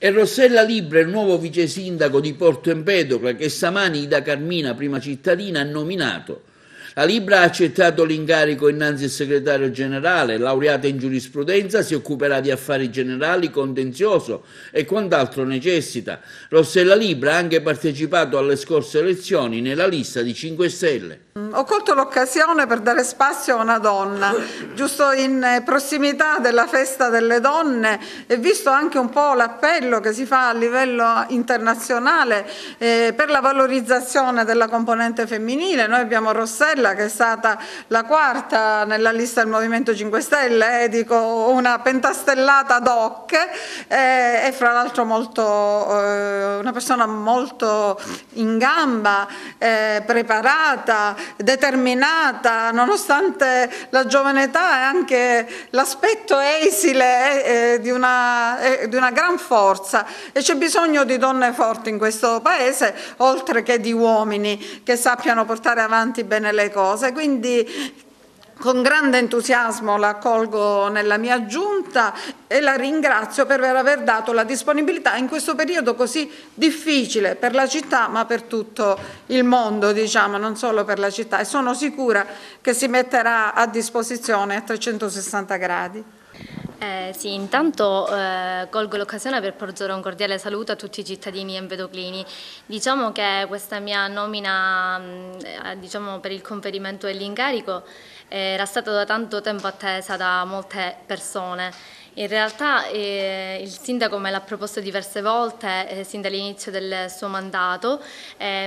E Rossella Libra, il nuovo vice sindaco di Porto Empedocle, che stamani Ida Carmina, prima cittadina, ha nominato. La Libra ha accettato l'incarico innanzi al segretario generale, laureata in giurisprudenza, si occuperà di affari generali, contenzioso e quant'altro necessita. Rossella Libra ha anche partecipato alle scorse elezioni nella lista di 5 Stelle. Ho colto l'occasione per dare spazio a una donna, giusto in prossimità della festa delle donne, e visto anche un po' l'appello che si fa a livello internazionale per la valorizzazione della componente femminile. Noi abbiamo Rossella, che è stata la quarta nella lista del Movimento 5 Stelle, dico una pentastellata ad hoc, e fra l'altro una persona molto in gamba, preparata, determinata, nonostante la giovane età, e anche l'aspetto esile di una gran forza, e c'è bisogno di donne forti in questo paese, oltre che di uomini che sappiano portare avanti bene le cose. Quindi con grande entusiasmo la accolgo nella mia giunta e la ringrazio per aver dato la disponibilità in questo periodo così difficile per la città, ma per tutto il mondo, diciamo, non solo per la città, e sono sicura che si metterà a disposizione a 360 gradi. Sì, intanto colgo l'occasione per porgere un cordiale saluto a tutti i cittadini empedoclini. Diciamo che questa mia nomina per il conferimento dell'incarico era stata da tanto tempo attesa da molte persone. In realtà il sindaco me l'ha proposto diverse volte sin dall'inizio del suo mandato,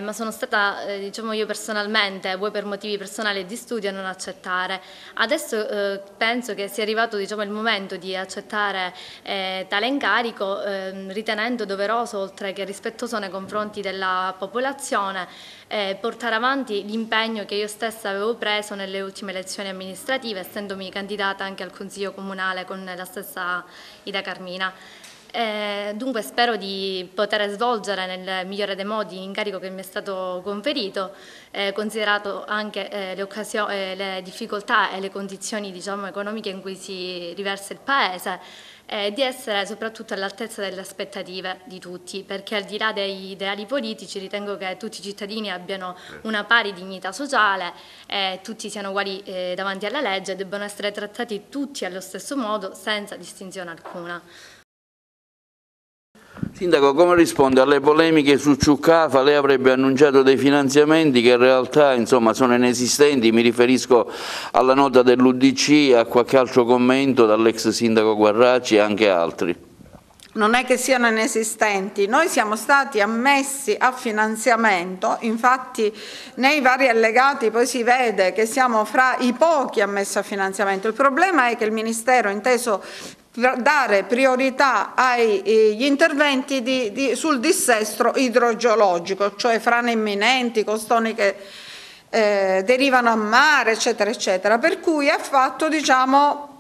ma sono stata io personalmente, vuoi per motivi personali e di studio, a non accettare. Adesso penso che sia arrivato il momento di accettare tale incarico, ritenendo doveroso, oltre che rispettoso nei confronti della popolazione, portare avanti l'impegno che io stessa avevo preso nelle ultime elezioni amministrative, essendomi candidata anche al Consiglio Comunale con la stessa Ida Carmina. Dunque spero di poter svolgere nel migliore dei modi l'incarico che mi è stato conferito, considerato anche le difficoltà e le condizioni economiche in cui si riversa il Paese, di essere soprattutto all'altezza delle aspettative di tutti, perché al di là dei ideali politici ritengo che tutti i cittadini abbiano una pari dignità sociale, tutti siano uguali davanti alla legge e debbano essere trattati tutti allo stesso modo senza distinzione alcuna. Sindaco, come risponde alle polemiche su Ciuccafa? Lei avrebbe annunciato dei finanziamenti che in realtà sono inesistenti, mi riferisco alla nota dell'UDC, a qualche altro commento dall'ex sindaco Guarracci e anche altri. Non è che siano inesistenti, noi siamo stati ammessi a finanziamento, infatti nei vari allegati poi si vede che siamo fra i pochi ammessi a finanziamento. Il problema è che il Ministero ha inteso dare priorità agli interventi sul dissesto idrogeologico, cioè frane imminenti, costoni che derivano a mare, eccetera, eccetera, per cui ha fatto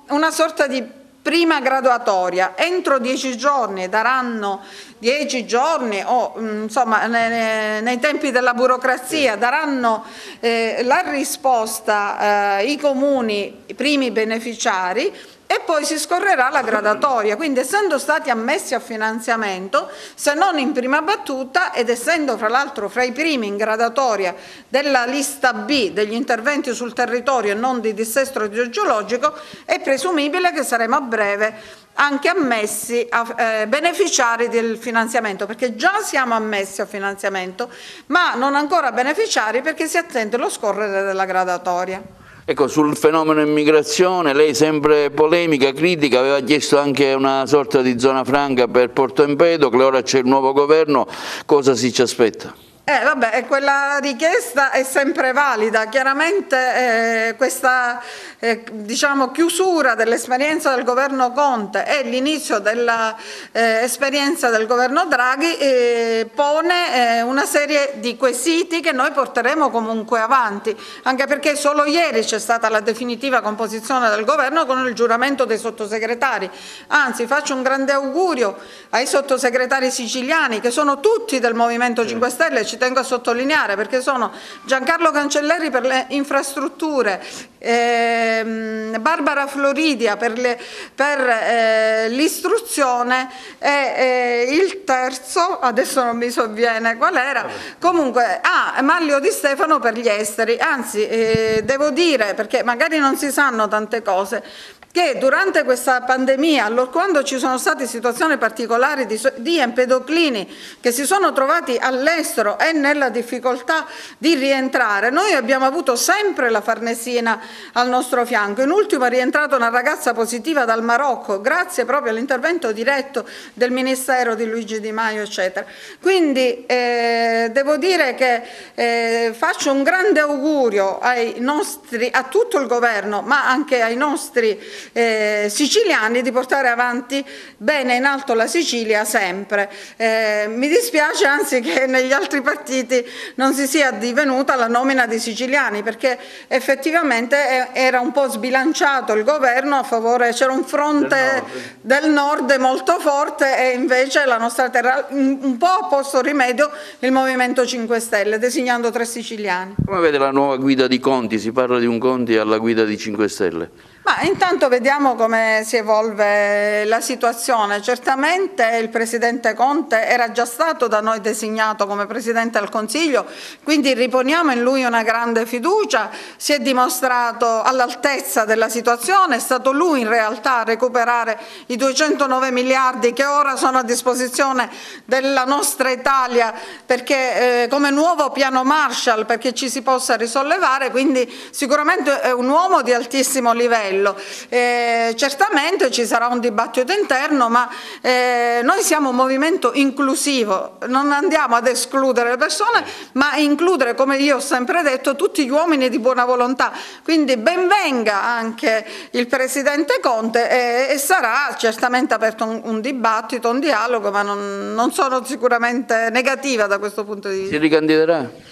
una sorta di prima graduatoria. Entro 10 giorni daranno 10 giorni o insomma nei tempi della burocrazia daranno la risposta ai comuni, i primi beneficiari, e poi si scorrerà la gradatoria. Quindi, essendo stati ammessi a finanziamento, se non in prima battuta, ed essendo fra l'altro fra i primi in gradatoria della lista B degli interventi sul territorio e non di dissesto idrogeologico, è presumibile che saremo a breve anche ammessi a beneficiari del finanziamento, perché già siamo ammessi a finanziamento, ma non ancora beneficiari perché si attende lo scorrere della gradatoria. Ecco, sul fenomeno immigrazione, lei sempre polemica, critica, aveva chiesto anche una sorta di zona franca per Porto Empedocle, ora c'è il nuovo governo, cosa si ci aspetta? Vabbè, quella richiesta è sempre valida. Chiaramente questa chiusura dell'esperienza del governo Conte e l'inizio dell'esperienza del governo Draghi pone una serie di quesiti che noi porteremo comunque avanti, anche perché solo ieri c'è stata la definitiva composizione del governo con il giuramento dei sottosegretari. Anzi, faccio un grande augurio ai sottosegretari siciliani, che sono tutti del Movimento 5 Stelle, ci tengo a sottolineare, perché sono Giancarlo Cancelleri per le infrastrutture, Barbara Floridia per l'istruzione e il terzo, adesso non mi sovviene qual era, comunque Manlio Di Stefano per gli esteri. Anzi, devo dire, perché magari non si sanno tante cose, che durante questa pandemia, quando ci sono state situazioni particolari di empedoclini che si sono trovati all'estero e nella difficoltà di rientrare, noi abbiamo avuto sempre la Farnesina al nostro fianco. In ultimo è rientrata una ragazza positiva dal Marocco, grazie proprio all'intervento diretto del Ministero di Luigi Di Maio, eccetera. Quindi devo dire che faccio un grande augurio a tutto il governo, ma anche ai nostri siciliani, di portare avanti bene in alto la Sicilia sempre. Mi dispiace anzi che negli altri partiti non si sia addivenuta la nomina di siciliani, perché effettivamente era un po' sbilanciato il governo a favore, c'era un fronte del nord molto forte e invece la nostra terra un po' ha posto rimedio il Movimento 5 Stelle designando 3 siciliani. Come vede la nuova guida di Conti? Si parla di un Conti alla guida di 5 Stelle. Ma intanto vediamo come si evolve la situazione. Certamente il Presidente Conte era già stato da noi designato come Presidente del Consiglio, quindi riponiamo in lui una grande fiducia, si è dimostrato all'altezza della situazione, è stato lui in realtà a recuperare i 209 miliardi che ora sono a disposizione della nostra Italia, perché come nuovo piano Marshall, perché ci si possa risollevare, quindi sicuramente è un uomo di altissimo livello. Certamente ci sarà un dibattito interno, ma noi siamo un movimento inclusivo, non andiamo ad escludere le persone, ma a includere, come io ho sempre detto, tutti gli uomini di buona volontà. Quindi ben venga anche il Presidente Conte e sarà certamente aperto un dibattito, un dialogo, ma non sono sicuramente negativa da questo punto di vista. Si ricandiderà?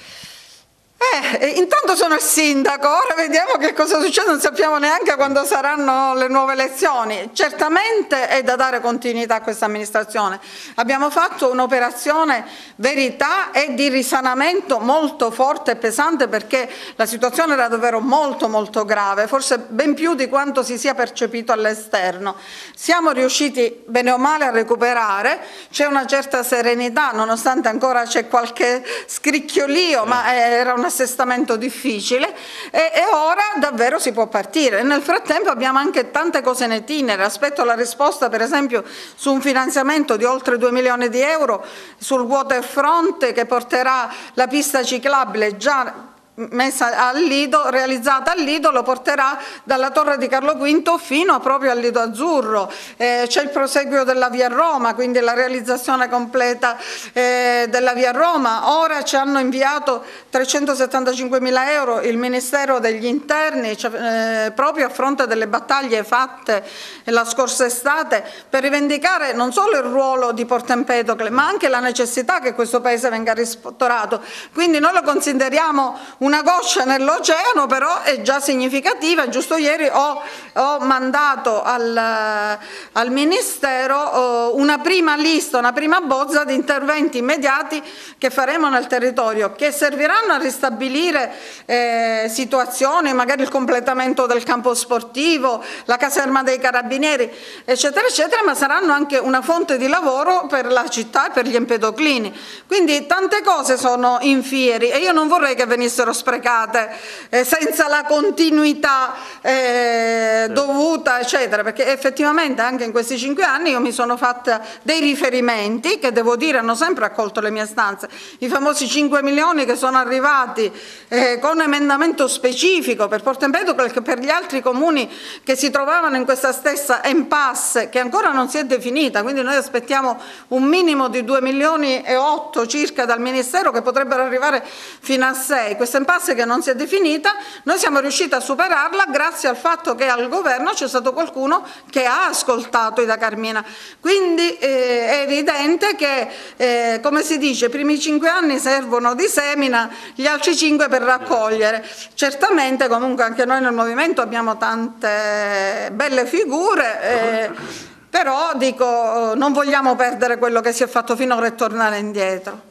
Intanto sono il sindaco, ora vediamo che cosa succede, non sappiamo neanche quando saranno le nuove elezioni. Certamente è da dare continuità a questa amministrazione. Abbiamo fatto un'operazione verità e di risanamento molto forte e pesante, perché la situazione era davvero molto molto grave, forse ben più di quanto si sia percepito all'esterno. Siamo riusciti bene o male a recuperare, c'è una certa serenità nonostante ancora c'è qualche scricchiolio, ma era un assestamento difficile e ora davvero si può partire. Nel frattempo abbiamo anche tante cose in itinere, aspetto la risposta per esempio su un finanziamento di oltre 2 milioni di euro sul waterfront che porterà la pista ciclabile già messa al Lido, realizzata al Lido, lo porterà dalla Torre di Carlo V fino proprio al Lido Azzurro. C'è il proseguio della Via Roma, quindi la realizzazione completa della Via Roma. Ora ci hanno inviato 375.000 euro il Ministero degli Interni, proprio a fronte delle battaglie fatte la scorsa estate per rivendicare non solo il ruolo di Porto Empedocle, ma anche la necessità che questo Paese venga ristrutturato. Quindi noi lo consideriamo una goccia nell'oceano, però è già significativa. Giusto ieri ho mandato al Ministero una prima lista, una prima bozza di interventi immediati che faremo nel territorio, che serviranno a ristabilire situazioni, magari il completamento del campo sportivo, la caserma dei carabinieri, eccetera, eccetera, ma saranno anche una fonte di lavoro per la città e per gli empedoclini. Quindi tante cose sono in fieri e io non vorrei che venissero sprecate senza la continuità dovuta, eccetera, perché effettivamente anche in questi 5 anni io mi sono fatta dei riferimenti che, devo dire, hanno sempre accolto le mie istanze. I famosi 5 milioni che sono arrivati con emendamento specifico per Porto Empedocle e per gli altri comuni che si trovavano in questa stessa impasse che ancora non si è definita, quindi noi aspettiamo un minimo di 2,8 milioni circa dal Ministero, che potrebbero arrivare fino a 6. Questa impasse che non si è definita, noi siamo riusciti a superarla grazie al fatto che al governo c'è stato qualcuno che ha ascoltato Ida Carmina. Quindi è evidente che, come si dice, i primi 5 anni servono di semina, gli altri 5 per raccogliere. Certamente comunque anche noi nel movimento abbiamo tante belle figure, però dico, non vogliamo perdere quello che si è fatto finora e tornare indietro.